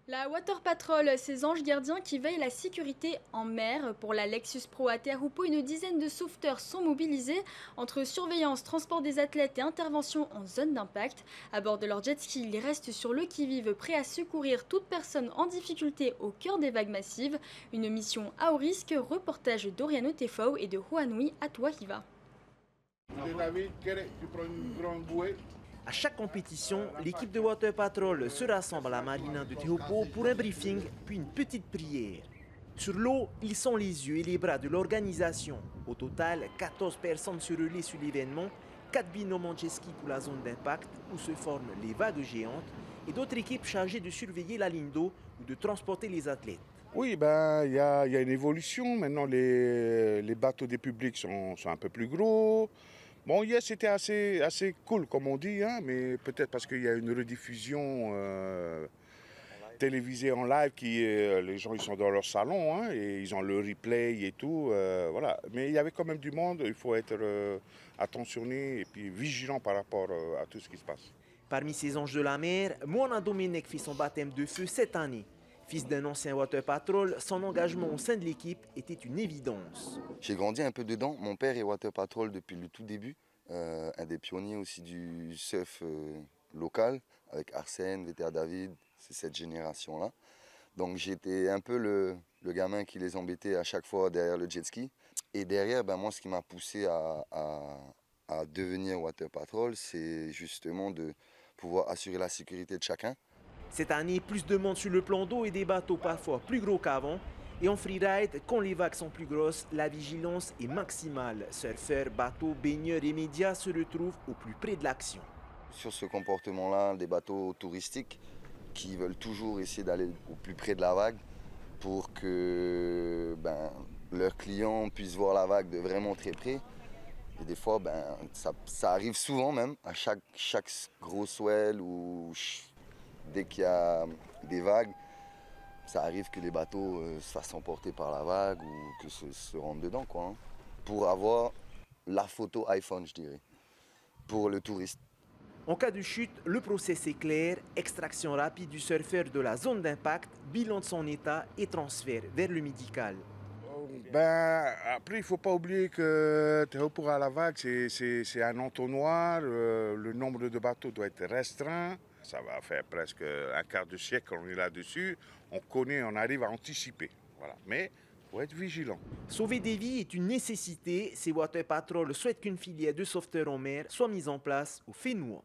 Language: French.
La Water Patrol, ces anges gardiens qui veillent la sécurité en mer. Pour la Lexus Pro à Terre-Houpeau, une dizaine de sauveteurs sont mobilisés entre surveillance, transport des athlètes et intervention en zone d'impact. À bord de leur jet ski, ils restent sur le qui-vive, prêts à secourir toute personne en difficulté au cœur des vagues massives. Une mission à haut risque, reportage d'Oriano Tefao et de Juanui Atuahiva. David, tu prends une grande bouée. À chaque compétition, l'équipe de Water Patrol se rassemble à la marina de Tehupo pour un briefing puis une petite prière. Sur l'eau, ils sont les yeux et les bras de l'organisation. Au total, 14 personnes se relaient sur l'événement, 4 binômes en jet ski pour la zone d'impact où se forment les vagues géantes et d'autres équipes chargées de surveiller la ligne d'eau ou de transporter les athlètes. Oui, ben il y a une évolution. Maintenant, les bateaux des publics sont un peu plus gros. Bon, hier, c'était assez cool, comme on dit, hein, mais peut-être parce qu'il y a une rediffusion télévisée en live les gens ils sont dans leur salon hein, et ils ont le replay et tout. Voilà. Mais il y avait quand même du monde. Il faut être attentionné et puis vigilant par rapport à tout ce qui se passe. Parmi ces anges de la mer, Moana Domenech fait son baptême de feu cette année. Fils d'un ancien Water Patrol, son engagement au sein de l'équipe était une évidence. J'ai grandi un peu dedans. Mon père est Water Patrol depuis le tout début. Un des pionniers aussi du surf local, avec Arsène, VTR David, c'est cette génération-là. Donc j'étais un peu le gamin qui les embêtait à chaque fois derrière le jet ski. Et derrière, ben, moi, ce qui m'a poussé à devenir Water Patrol, c'est justement de pouvoir assurer la sécurité de chacun. Cette année, plus de monde sur le plan d'eau et des bateaux parfois plus gros qu'avant. Et en freeride, quand les vagues sont plus grosses, la vigilance est maximale. Surfeurs, bateaux, baigneurs et médias se retrouvent au plus près de l'action. Sur ce comportement-là, des bateaux touristiques qui veulent toujours essayer d'aller au plus près de la vague pour que leurs clients puissent voir la vague de vraiment très près. Et des fois, ça arrive souvent même, à chaque gros swell ou dès qu'il y a des vagues, ça arrive que les bateaux se fassent emporter par la vague ou que se rentrent dedans, quoi, hein, pour avoir la photo iPhone, je dirais, pour le touriste. En cas de chute, le process est clair, extraction rapide du surfeur de la zone d'impact, bilan de son état et transfert vers le médical. Ben, après, il ne faut pas oublier que Tehupo à la vague, c'est un entonnoir. Le nombre de bateaux doit être restreint. Ça va faire presque un quart de siècle qu'on est là-dessus. On connaît, on arrive à anticiper. Voilà. Mais il faut être vigilant. Sauver des vies est une nécessité. Ces Water Patrol souhaitent qu'une filière de sauveteurs en mer soit mise en place au Fénois.